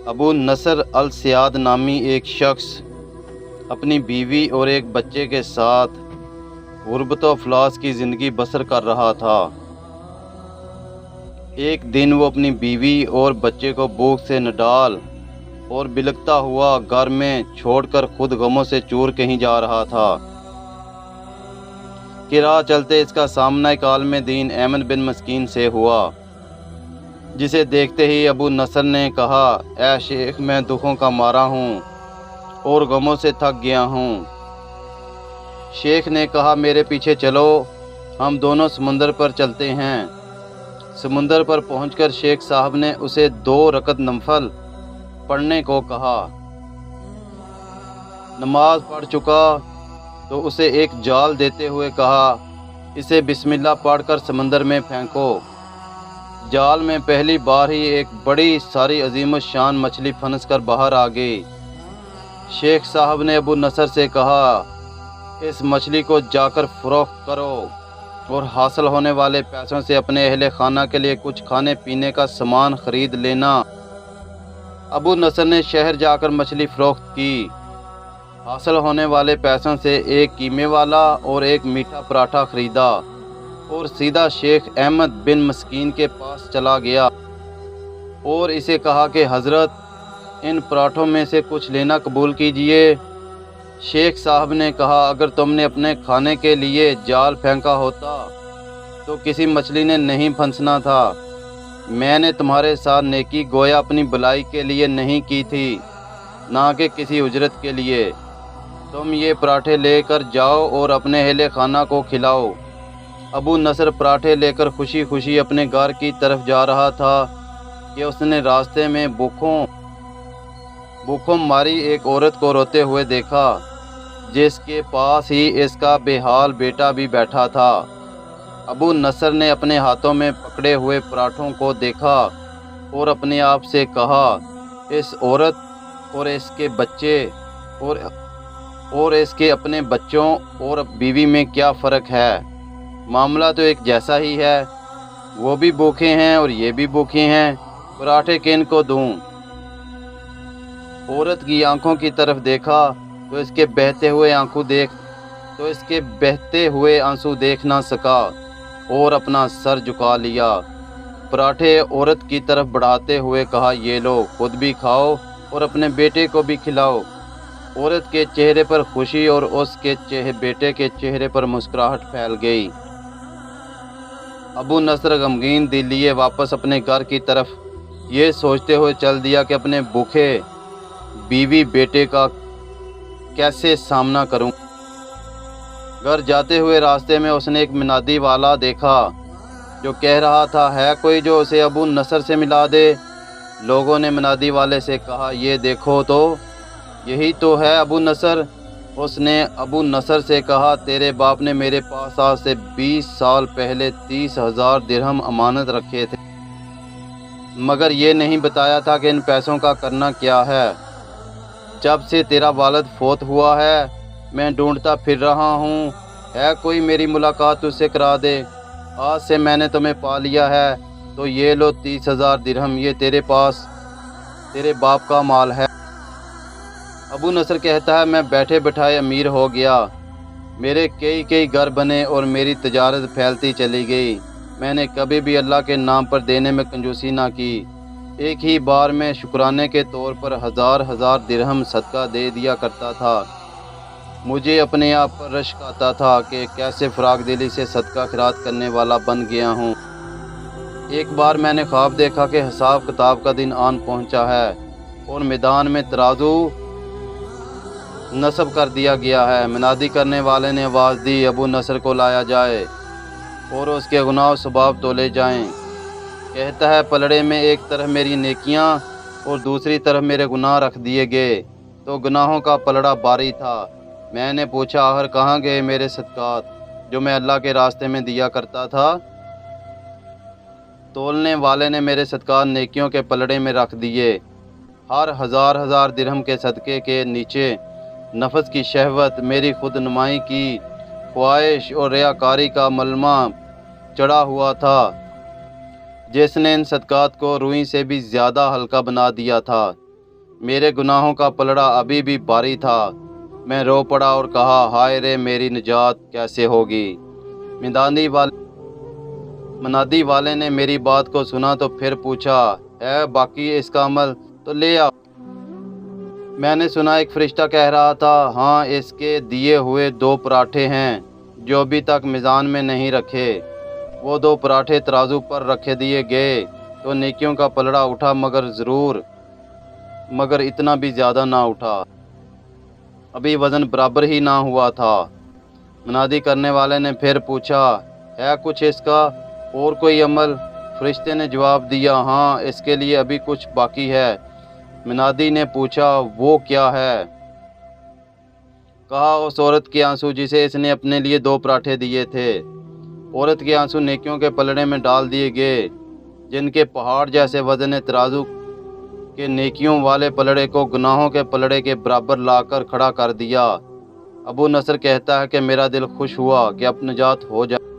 ابو نصر السیاد نامی ایک شخص اپنی بیوی اور ایک بچے کے ساتھ غربت و افلاس کی زندگی بسر کر رہا تھا۔ ایک دن وہ اپنی بیوی اور بچے کو بھوک سے نڈال اور بلکتا ہوا گھر میں چھوڑ کر خود غموں سے چور کہیں جا رہا تھا کہ راہ چلتے اس کا سامنا ایک عالم دین احمد بن مسکین سے ہوا، جسے دیکھتے ہی ابو نصر نے کہا، اے شیخ، میں دکھوں کا مارا ہوں اور غموں سے تھک گیا ہوں۔ شیخ نے کہا، میرے پیچھے چلو، ہم دونوں سمندر پر چلتے ہیں۔ سمندر پر پہنچ کر شیخ صاحب نے اسے 2 رکعت نفل پڑھنے کو کہا۔ نماز پڑھ چکا تو اسے ایک جال دیتے ہوئے کہا، اسے بسم اللہ پڑھ کر سمندر میں پھینکو۔ جال میں پہلی بار ہی ایک بڑی ساری عظیم الشان مچھلی پھنس کر باہر آ گئی۔ شیخ صاحب نے ابو نصر سے کہا، اس مچھلی کو جا کر فروخت کرو اور حاصل ہونے والے پیسوں سے اپنے اہل خانہ کے لیے کچھ کھانے پینے کا سامان خرید لینا۔ ابو نصر نے شہر جا کر مچھلی فروخت کی۔ حاصل ہونے والے پیسوں سے ایک قیمے والا اور ایک میٹھا پراٹھا خریدا اور سیدھا شیخ احمد بن مسکین کے پاس چلا گیا اور اسے کہا کہ حضرت، ان پراٹھوں میں سے کچھ لینا قبول کیجئے۔ شیخ صاحب نے کہا، اگر تم نے اپنے کھانے کے لیے جال پھینکا ہوتا تو کسی مچھلی نے نہیں پھنسنا تھا۔ میں نے تمہارے ساتھ نیکی گویا اپنی بلائی کے لیے نہیں کی تھی، نہ کہ کسی اجرت کے لیے۔ تم یہ پراٹھے لے کر جاؤ اور اپنے اہل خانہ کو کھلاؤ۔ ابو نصر پراٹھے لے کر خوشی خوشی اپنے گھر کی طرف جا رہا تھا کہ اس نے راستے میں بھوکوں ماری ایک عورت کو روتے ہوئے دیکھا، جس کے پاس ہی اس کا بے حال بیٹا بھی بیٹھا تھا۔ ابو نصر نے اپنے ہاتھوں میں پکڑے ہوئے پراٹھوں کو دیکھا اور اپنے آپ سے کہا، اس عورت اور اس کے بچے اور اس کے اپنے بچوں اور بیوی میں کیا فرق ہے؟ معاملہ تو ایک جیسا ہی ہے، وہ بھی بھوکے ہیں اور یہ بھی بھوکے ہیں، پراٹھے کن کو دوں؟ عورت کی آنکھوں کی طرف دیکھا تو اس کے بہتے ہوئے آنسو دیکھ نہ سکا اور اپنا سر جھکا لیا۔ پراٹھے عورت کی طرف بڑھاتے ہوئے کہا، یہ لو، خود بھی کھاؤ اور اپنے بیٹے کو بھی کھلاؤ۔ عورت کے چہرے پر خوشی اور اس کے بیٹے کے چہرے پر مسکراہٹ پھیل گئی۔ ابو نصر غمگین دل لیے واپس اپنے گھر کی طرف یہ سوچتے ہوئے چل دیا کہ اپنے بھوکے بیوی بیٹے کا کیسے سامنا کروں۔ گھر جاتے ہوئے راستے میں اس نے ایک منادی والا دیکھا جو کہہ رہا تھا، ہے کوئی جو اسے ابو نصر سے ملا دے؟ لوگوں نے منادی والے سے کہا، یہ دیکھو تو، یہی تو ہے ابو نصر۔ اس نے ابو نصر سے کہا، تیرے باپ نے میرے پاس آج سے 20 سال پہلے 30,000 درہم امانت رکھے تھے، مگر یہ نہیں بتایا تھا کہ ان پیسوں کا کرنا کیا ہے۔ جب سے تیرا والد فوت ہوا ہے میں ڈھونڈتا پھر رہا ہوں، ہے کوئی میری ملاقات تجھ سے کرا دے۔ آج سے میں نے تمہیں پا لیا ہے تو یہ لو 30,000 درہم، یہ تیرے پاس تیرے باپ کا مال ہے۔ ابو نصر کہتا ہے، میں بیٹھے بٹھائے امیر ہو گیا، میرے کئی گھر بنے اور میری تجارت پھیلتی چلی گئی۔ میں نے کبھی بھی اللہ کے نام پر دینے میں کنجوسی نہ کی۔ ایک ہی بار میں شکرانے کے طور پر 1000 درہم صدقہ دے دیا کرتا تھا۔ مجھے اپنے آپ پر رشک آتا تھا کہ کیسے فراغ دلی سے صدقہ خیرات کرنے والا بن گیا ہوں۔ ایک بار میں نے خواب دیکھا کہ حساب کتاب کا دن آن پہنچا ہے اور میدان میں ترازو نصب کر دیا گیا ہے۔ منادی کرنے والے نے آواز دی، ابو نصر کو لایا جائے اور اس کے گناہ و ثواب تولے جائیں۔ کہتا ہے، پلڑے میں ایک طرف میری نیکیاں اور دوسری طرف میرے گناہ رکھ دیے گئے تو گناہوں کا پلڑا بھاری تھا۔ میں نے پوچھا، آخر کہاں گئے میرے صدقات جو میں اللہ کے راستے میں دیا کرتا تھا؟ تولنے والے نے میرے صدقات نیکیوں کے پلڑے میں رکھ دیے۔ ہر 1000 درہم کے صدقے کے نیچے نفس کی شہوت، میری خود نمائی کی خواہش اور ریاکاری کا ملمہ چڑھا ہوا تھا، جس نے ان صدقات کو روئی سے بھی زیادہ ہلکا بنا دیا تھا۔ میرے گناہوں کا پلڑا ابھی بھی بھاری تھا۔ میں رو پڑا اور کہا، ہائے رے میری نجات کیسے ہوگی۔ منادی والے نے میری بات کو سنا تو پھر پوچھا، ہے باقی اس کا عمل تو لے آؤ۔ میں نے سنا ایک فرشتہ کہہ رہا تھا، ہاں اس کے دیے ہوئے 2 پراٹھے ہیں جو ابھی تک میزان میں نہیں رکھے۔ وہ 2 پراٹھے ترازو پر رکھے دیے گئے تو نیکیوں کا پلڑا اٹھا، مگر اتنا بھی زیادہ نہ اٹھا، ابھی وزن برابر ہی نہ ہوا تھا۔ منادی کرنے والے نے پھر پوچھا، ہے کچھ اس کا اور کوئی عمل؟ فرشتے نے جواب دیا، ہاں اس کے لیے ابھی کچھ باقی ہے۔ منادی نے پوچھا، وہ کیا ہے؟ کہا، اس عورت کے آنسو جسے اس نے اپنے لیے 2 پراٹھے دیے تھے۔ عورت کے آنسو نیکیوں کے پلڑے میں ڈال دیے گئے، جن کے پہاڑ جیسے وزن نے ترازو کے نیکیوں والے پلڑے کو گناہوں کے پلڑے کے برابر لا کر کھڑا کر دیا۔ ابو نصر کہتا ہے کہ میرا دل خوش ہوا کہ اب نجات ہو جائے۔